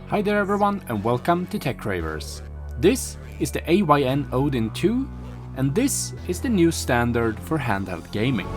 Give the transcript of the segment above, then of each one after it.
Hi there everyone and welcome to Tech Ravers. This is the AYN Odin 2 and this is the new standard for handheld gaming.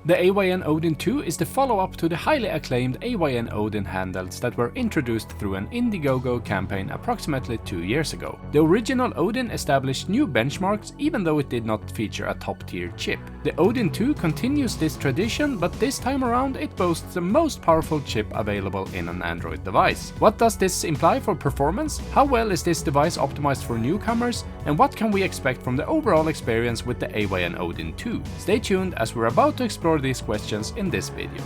The AYN Odin 2 is the follow-up to the highly acclaimed AYN Odin handhelds that were introduced through an Indiegogo campaign approximately 2 years ago. The original Odin established new benchmarks even though it did not feature a top-tier chip. The Odin 2 continues this tradition, but this time around it boasts the most powerful chip available in an Android device. What does this imply for performance? How well is this device optimized for newcomers? And what can we expect from the overall experience with the AYN Odin 2? Stay tuned as we're about to explore these questions in this video.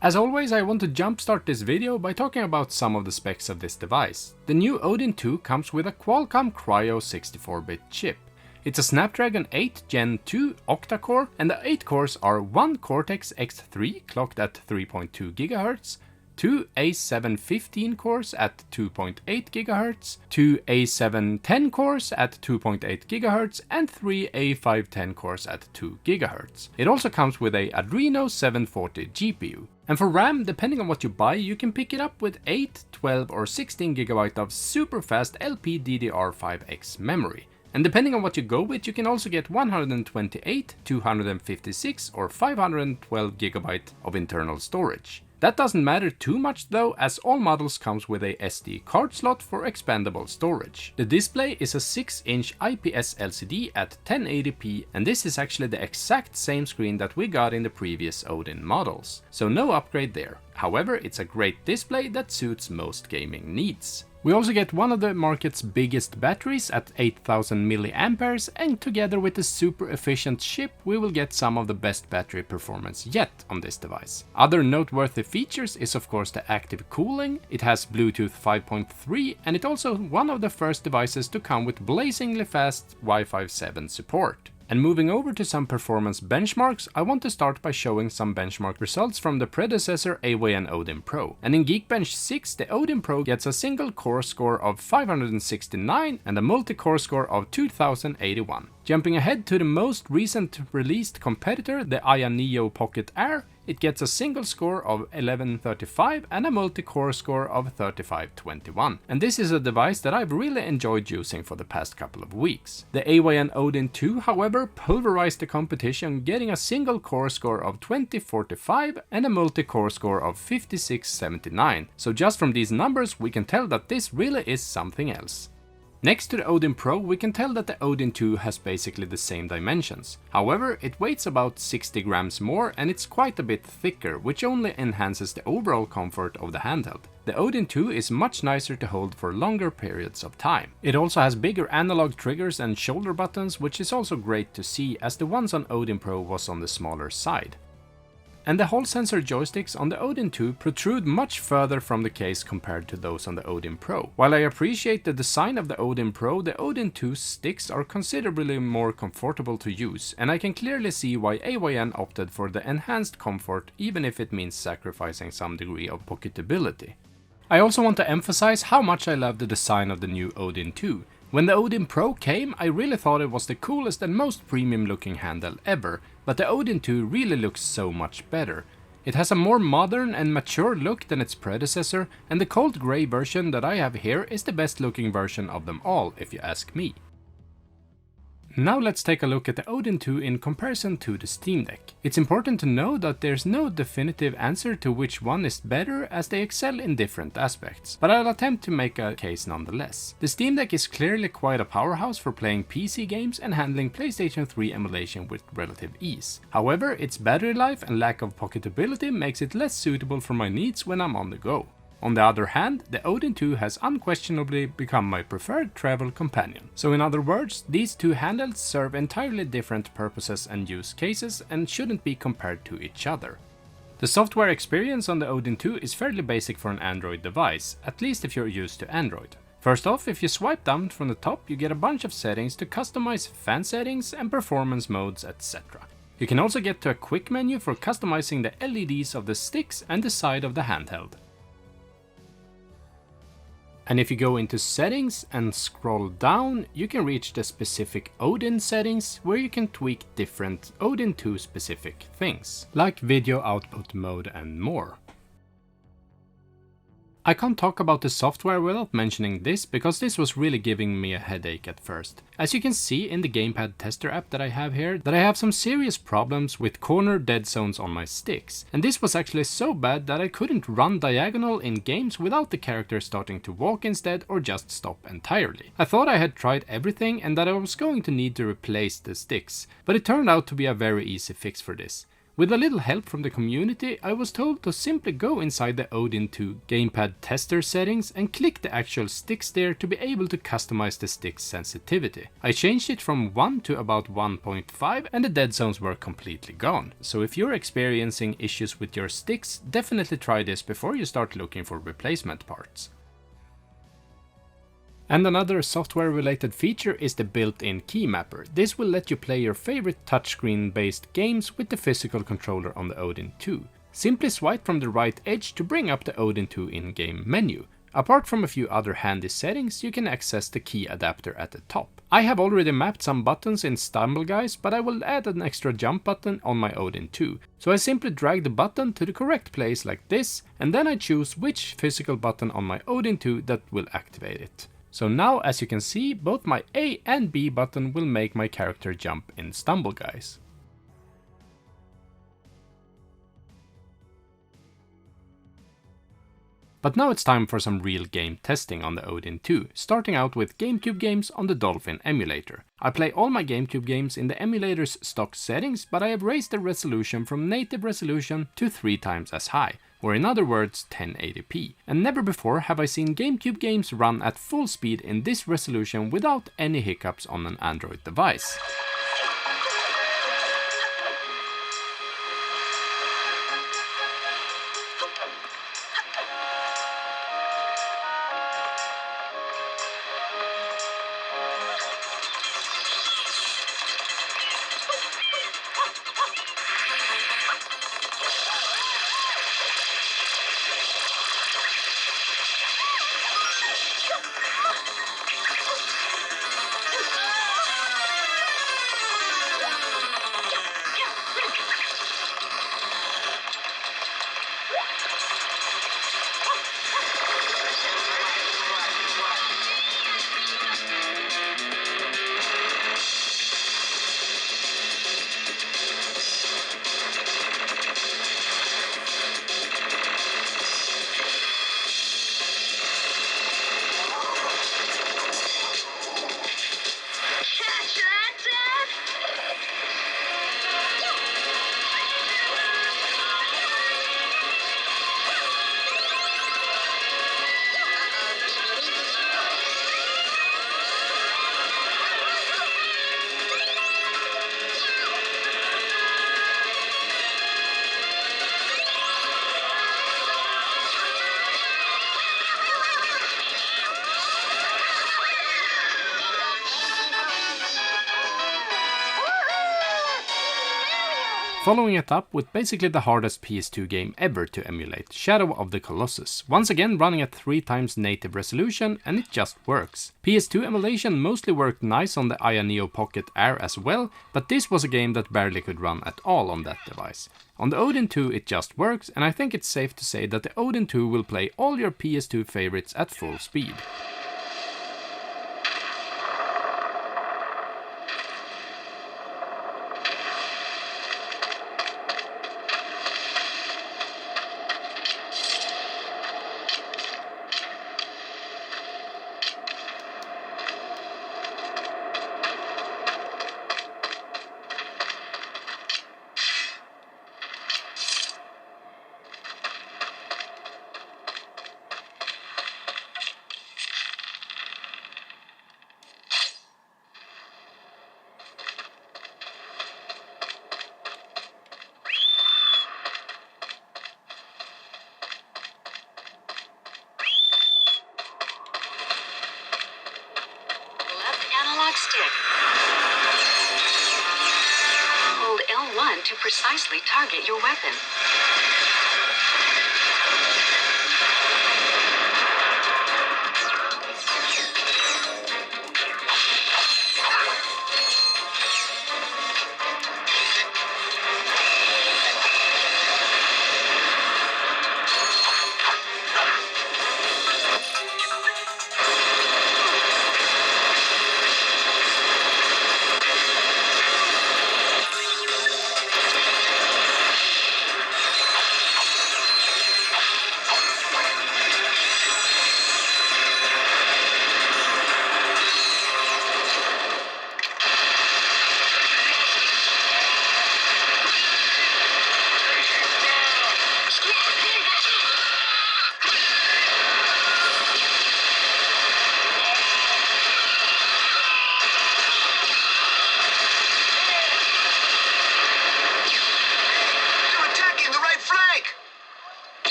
As always, I want to jumpstart this video by talking about some of the specs of this device. The new Odin 2 comes with a Qualcomm Cryo 64-bit chip. It's a Snapdragon 8 Gen 2 octa-core, and the 8 cores are one Cortex-X3 clocked at 3.2 GHz, two A715 cores at 2.8 GHz, two A710 cores at 2.8 GHz, and three A510 cores at 2 GHz. It also comes with a Adreno 740 GPU. And for RAM, depending on what you buy, you can pick it up with 8, 12 or 16 GB of super fast LPDDR5X memory. And depending on what you go with, you can also get 128, 256 or 512 GB of internal storage. That doesn't matter too much though, as all models comes with a SD card slot for expandable storage. The display is a 6-inch IPS LCD at 1080p, and this is actually the exact same screen that we got in the previous Odin models, so no upgrade there. However, it's a great display that suits most gaming needs. We also get one of the market's biggest batteries at 8000 mAh, and together with the super efficient chip, we will get some of the best battery performance yet on this device. Other noteworthy features is of course the active cooling. It has Bluetooth 5.3, and it's also one of the first devices to come with blazingly fast Wi-Fi 7 support. And moving over to some performance benchmarks, I want to start by showing some benchmark results from the predecessor AYN Odin Pro. And in Geekbench 6, the Odin Pro gets a single core score of 569 and a multi-core score of 2081. Jumping ahead to the most recent released competitor, the AYN Neo Pocket Air, it gets a single score of 1135 and a multi-core score of 3521. And this is a device that I've really enjoyed using for the past couple of weeks. The AYN Odin 2, however, pulverized the competition, getting a single core score of 2045 and a multi-core score of 5679. So just from these numbers, we can tell that this really is something else. Next to the Odin Pro, we can tell that the Odin 2 has basically the same dimensions. However, it weighs about 60 grams more and it's quite a bit thicker, which only enhances the overall comfort of the handheld. The Odin 2 is much nicer to hold for longer periods of time. It also has bigger analog triggers and shoulder buttons, which is also great to see, as the ones on Odin Pro was on the smaller side. And the Hall sensor joysticks on the Odin 2 protrude much further from the case compared to those on the Odin Pro. While I appreciate the design of the Odin Pro, the Odin 2 sticks are considerably more comfortable to use, and I can clearly see why AYN opted for the enhanced comfort, even if it means sacrificing some degree of pocketability. I also want to emphasize how much I love the design of the new Odin 2. When the Odin Pro came, I really thought it was the coolest and most premium looking handheld ever, but the Odin 2 really looks so much better. It has a more modern and mature look than its predecessor, and the cold grey version that I have here is the best looking version of them all, if you ask me. Now let's take a look at the Odin 2 in comparison to the Steam Deck. It's important to know that there's no definitive answer to which one is better, as they excel in different aspects, but I'll attempt to make a case nonetheless. The Steam Deck is clearly quite a powerhouse for playing PC games and handling PlayStation 3 emulation with relative ease. However, its battery life and lack of pocketability makes it less suitable for my needs when I'm on the go. On the other hand, the Odin 2 has unquestionably become my preferred travel companion. So in other words, these two handhelds serve entirely different purposes and use cases and shouldn't be compared to each other. The software experience on the Odin 2 is fairly basic for an Android device, at least if you're used to Android. First off, if you swipe down from the top, you get a bunch of settings to customize fan settings and performance modes, etc. You can also get to a quick menu for customizing the LEDs of the sticks and the side of the handheld. And if you go into settings and scroll down, you can reach the specific Odin settings where you can tweak different Odin 2 specific things, like video output mode and more. I can't talk about the software without mentioning this, because this was really giving me a headache at first. As you can see in the gamepad tester app that I have here, that I have some serious problems with corner dead zones on my sticks. And this was actually so bad that I couldn't run diagonal in games without the character starting to walk instead or just stop entirely. I thought I had tried everything and that I was going to need to replace the sticks, but it turned out to be a very easy fix for this. With a little help from the community, I was told to simply go inside the Odin 2 gamepad tester settings and click the actual sticks there to be able to customize the stick's sensitivity. I changed it from 1 to about 1.5 and the dead zones were completely gone. So if you're experiencing issues with your sticks, definitely try this before you start looking for replacement parts. And another software related feature is the built-in key mapper. This will let you play your favorite touchscreen based games with the physical controller on the Odin 2. Simply swipe from the right edge to bring up the Odin 2 in-game menu. Apart from a few other handy settings, you can access the key adapter at the top. I have already mapped some buttons in Stumble Guys, but I will add an extra jump button on my Odin 2. So I simply drag the button to the correct place like this, and then I choose which physical button on my Odin 2 that will activate it. So now, as you can see, both my A and B button will make my character jump in Stumble Guys. But now it's time for some real game testing on the Odin 2, starting out with Gamecube games on the Dolphin emulator. I play all my Gamecube games in the emulator's stock settings, but I have raised the resolution from native resolution to 3 times as high, or in other words 1080p. And never before have I seen Gamecube games run at full speed in this resolution without any hiccups on an Android device. Following it up with basically the hardest PS2 game ever to emulate, Shadow of the Colossus. Once again running at 3 times native resolution, and it just works. PS2 emulation mostly worked nice on the AYN Pocket Air as well, but this was a game that barely could run at all on that device. On the Odin 2 it just works, and I think it's safe to say that the Odin 2 will play all your PS2 favorites at full speed. stick. Hold L1 to precisely target your weapon.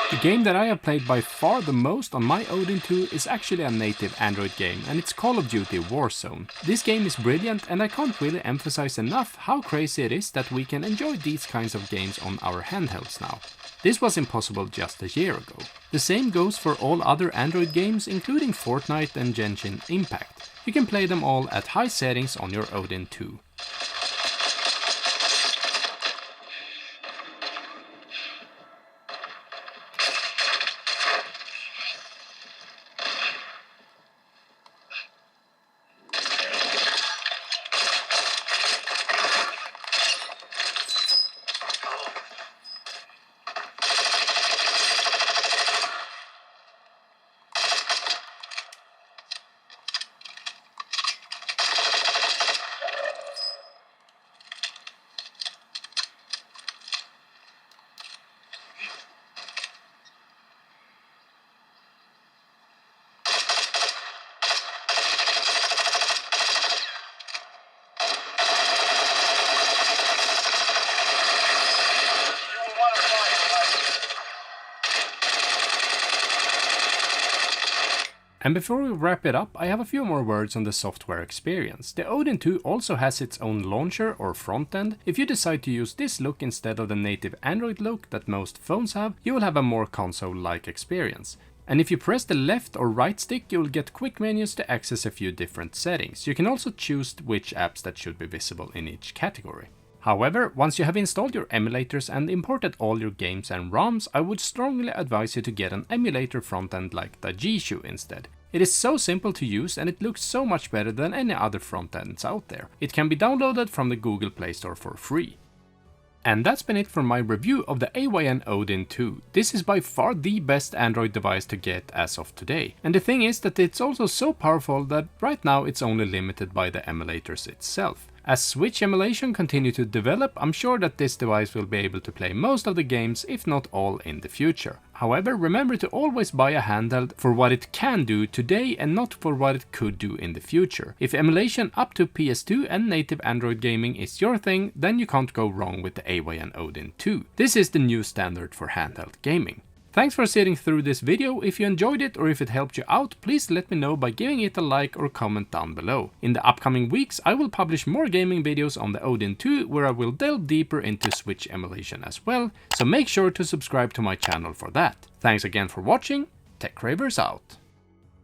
The game that I have played by far the most on my Odin 2 is actually a native Android game, and it's Call of Duty Warzone. This game is brilliant, and I can't really emphasize enough how crazy it is that we can enjoy these kinds of games on our handhelds now. This was impossible just a year ago. The same goes for all other Android games, including Fortnite and Genshin Impact. You can play them all at high settings on your Odin 2. And before we wrap it up, I have a few more words on the software experience. The Odin 2 also has its own launcher or Frontend. If you decide to use this look instead of the native Android look that most phones have, you will have a more console-like experience. And if you press the left or right stick, you will get quick menus to access a few different settings. You can also choose which apps that should be visible in each category. However, once you have installed your emulators and imported all your games and ROMs, I would strongly advise you to get an emulator frontend like the G-Shoe instead. It is so simple to use and it looks so much better than any other frontends out there. It can be downloaded from the Google Play Store for free. And that's been it for my review of the AYN Odin 2. This is by far the best Android device to get as of today. And the thing is that it's also so powerful that right now it's only limited by the emulators itself. As Switch emulation continue to develop, I'm sure that this device will be able to play most of the games, if not all, in the future. However, remember to always buy a handheld for what it can do today and not for what it could do in the future. If emulation up to PS2 and native Android gaming is your thing, then you can't go wrong with the AYN Odin 2. This is the new standard for handheld gaming. Thanks for sitting through this video. If you enjoyed it or if it helped you out, please let me know by giving it a like or comment down below. In the upcoming weeks, I will publish more gaming videos on the Odin 2 where I will delve deeper into Switch emulation as well, so make sure to subscribe to my channel for that. Thanks again for watching, TechRavers out.